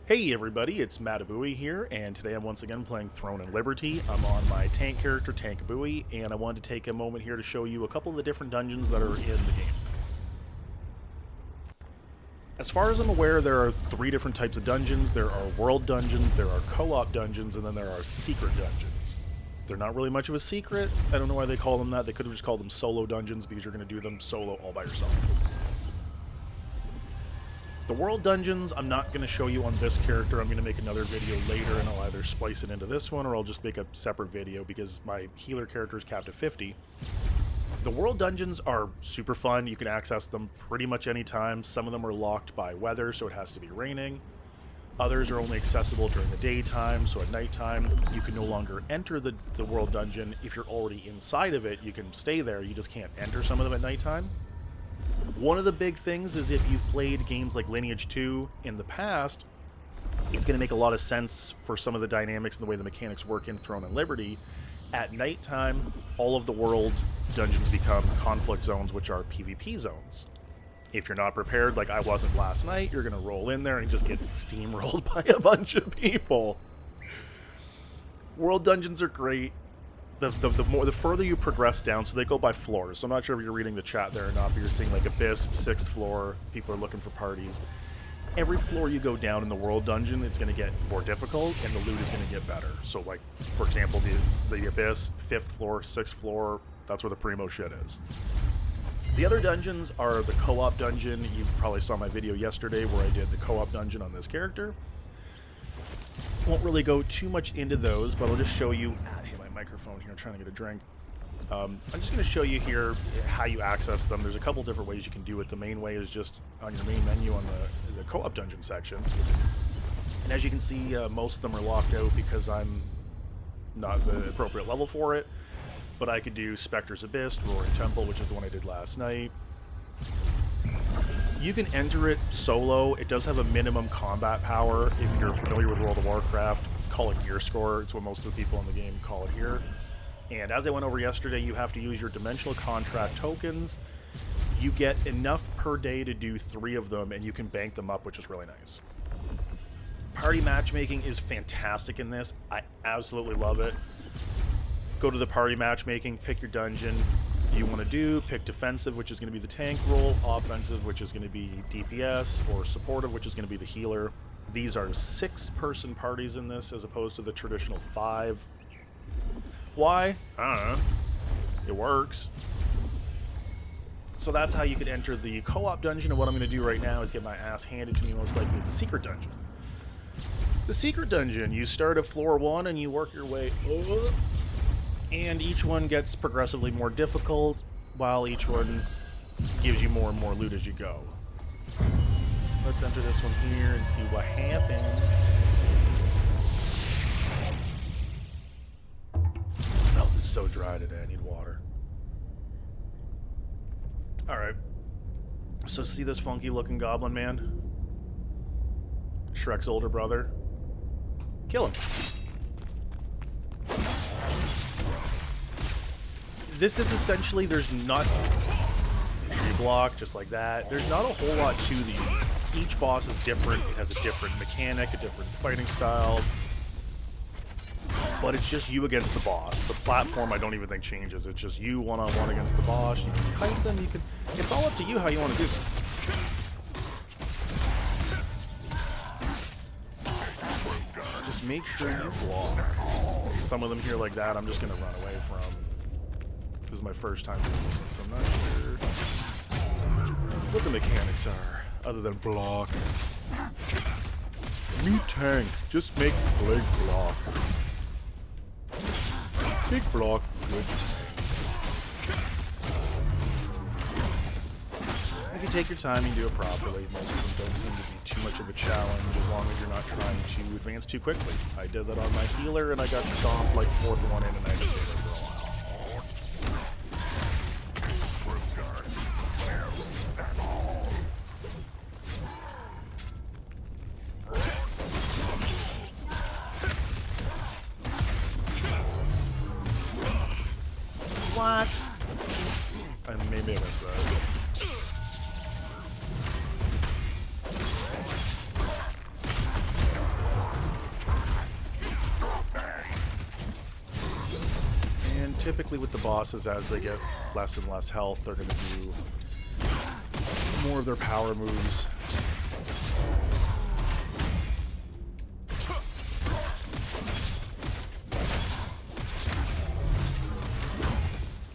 Hey everybody, it's Matabui here, and today I'm once again playing Throne and Liberty. I'm on my tank character, Tankabui, and I wanted to take a moment here to show you a couple of the different dungeons that are in the game. As far as I'm aware, there are three different types of dungeons. There are world dungeons, there are co-op dungeons, and then there are secret dungeons. They're not really much of a secret. I don't know why they call them that. They could have just called them solo dungeons because you're going to do them solo all by yourself. The world dungeons, I'm not going to show you on this character. I'm going to make another video later, and I'll either splice it into this one, or I'll just make a separate video because my healer character is capped at 50. The world dungeons are super fun. You can access them pretty much anytime. Some of them are locked by weather, so it has to be raining. Others are only accessible during the daytime, so at nighttime you can no longer enter the world dungeon. If you're already inside of it, you can stay there. You just can't enter some of them at nighttime. One of the big things is if you've played games like Lineage 2 in the past, it's going to make a lot of sense for some of the dynamics and the way the mechanics work in Throne and Liberty. At nighttime, all of the world dungeons become conflict zones, which are PvP zones. If you're not prepared, like I wasn't last night, you're going to roll in there and just get steamrolled by a bunch of people. World dungeons are great. The further you progress down, so they go by floors. So I'm not sure if you're reading the chat there or not, but you're seeing like Abyss, 6th floor, people are looking for parties. Every floor you go down in the world dungeon, it's going to get more difficult, and the loot is going to get better. So like, for example, the Abyss, 5th floor, 6th floor, that's where the primo shit is. The other dungeons are the co-op dungeon. You probably saw my video yesterday where I did the co-op dungeon on this character. Won't really go too much into those, but I'll just show you... microphone here, I'm trying to get a drink. I'm just going to show you here how you access them. There's a couple different ways you can do it. The main way is just on your main menu on the co-op dungeon section. And as you can see, most of them are locked out because I'm not the appropriate level for it. But I could do Spectre's Abyss, Roaring Temple, which is the one I did last night. You can enter it solo. It does have a minimum combat power. If you're familiar with World of Warcraft, call it gear score. It's what most of the people in the game call it here. And as I went over yesterday, you have to use your dimensional contract tokens. You get enough per day to do 3 of them, and you can bank them up, which is really nice. Party matchmaking is fantastic in this. I absolutely love it. Go to the party matchmaking, pick your dungeon you want to do, pick defensive, which is going to be the tank role, offensive, which is going to be DPS, or supportive, which is going to be the healer. These are 6-person parties in this, as opposed to the traditional 5. Why? I don't know. It works. So that's how you could enter the co-op dungeon, and what I'm going to do right now is get my ass handed to me, most likely, the secret dungeon. The secret dungeon, you start at floor 1 and you work your way up, and each one gets progressively more difficult, while each one gives you more and more loot as you go. Let's enter this one here and see what happens. My mouth is so dry today, I need water. Alright. So see this funky looking goblin man? Shrek's older brother. Kill him. This is essentially, there's not... tree block, just like that. There's not a whole lot to these. Each boss is different. It has a different mechanic, a different fighting style. But it's just you against the boss. The platform I don't even think changes. It's just you one-on-one against the boss. You can kite them, you can... It's all up to you how you want to do this. Just make sure you block. Some of them here like that I'm just going to run away from. This is my first time doing this, so I'm not sure what the mechanics are, other than block. New tank, just make big block. Big block, good tank. If you take your time and do it properly, most of them don't seem to be too much of a challenge as long as you're not trying to advance too quickly. I did that on my healer and I got stomped like 4th one in and I had to stay there for a while. What? Maybe I missed that. typically with the bosses, as they get less and less health, they're going to do more of their power moves.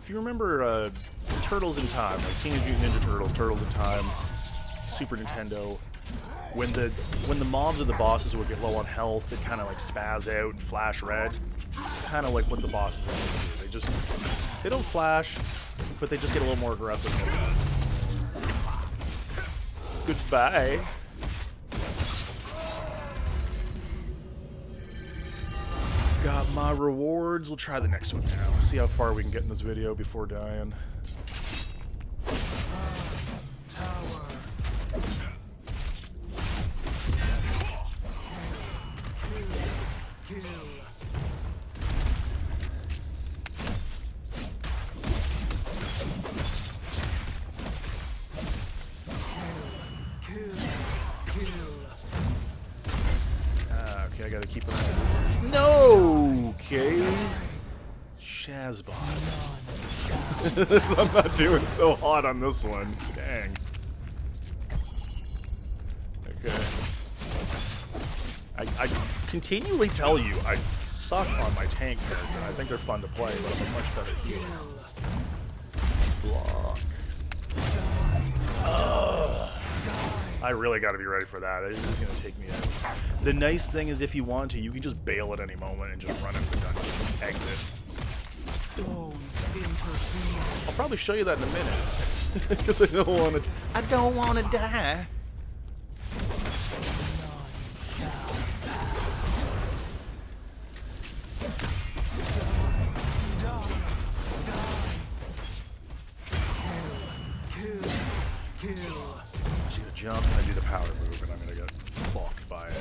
If you remember Turtles in Time, like Teenage Mutant Ninja Turtles, Turtles in Time, Super Nintendo, when the mobs or the bosses would get low on health, they'd kind of like spaz out and flash red. Kind of like what the bosses in this do. They don't flash, but they just get a little more aggressive. Goodbye. Got my rewards. We'll try the next one now. See how far we can get in this video before dying. Okay, I gotta keep an eye. No! Okay. Shazbot. I'm not doing so hot on this one. Dang. Okay. I continually tell you I suck on my tank character. I think they're fun to play, but I'm a much better healer. Block. I really got to be ready for that. It's going to take me out. The nice thing is if you want to, you can just bail at any moment and just run into the dungeon and exit. I'll probably show you that in a minute. Because I don't want to die. Jump and I do the power move and I'm gonna get fucked by it.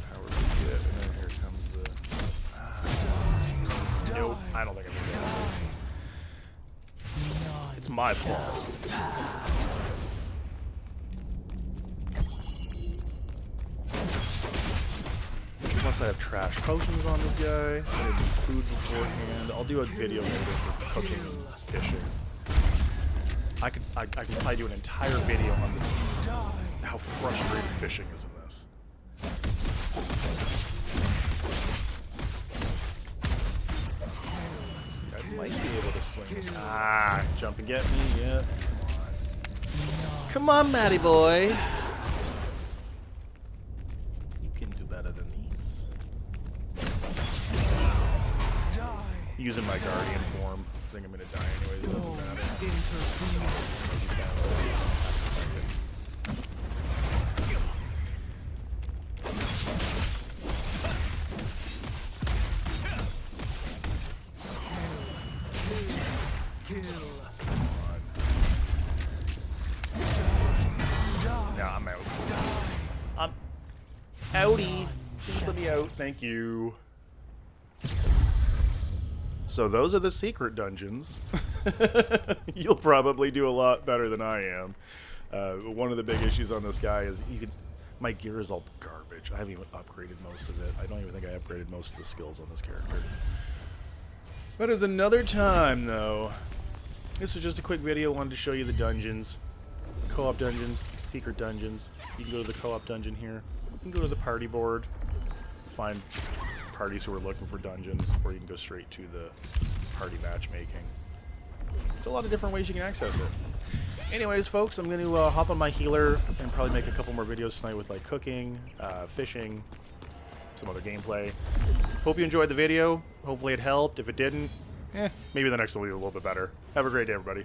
Power move it, and then here comes the... Nope, I don't think I'm gonna get this. It's my fault. Plus I have trash potions on this guy. I need food beforehand. I'll do a video later for cooking and fishing. I can probably do an entire video on how frustrating fishing is in this. Let's see, I might be able to swing this. Ah, jump and get me, yeah. Come on, Matty boy. Using my guardian form. I think I'm gonna die anyways, it doesn't matter. Now I'm out. I'm outie. Please let me out. Thank you. So those are the secret dungeons. You'll probably do a lot better than I am. One of the big issues on this guy is my gear is all garbage. I haven't even upgraded most of it. I don't even think I upgraded most of the skills on this character. That is another time, though. This was just a quick video. I wanted to show you the dungeons. Co-op dungeons, secret dungeons. You can go to the co-op dungeon here. You can go to the party board. Find parties who are looking for dungeons, or you can go straight to the party matchmaking. It's a lot of different ways you can access it. Anyways, folks, I'm going to hop on my healer and probably make a couple more videos tonight with like cooking, fishing, some other gameplay. Hope you enjoyed the video. Hopefully it helped. If it didn't, maybe the next one will be a little bit better. Have a great day, everybody.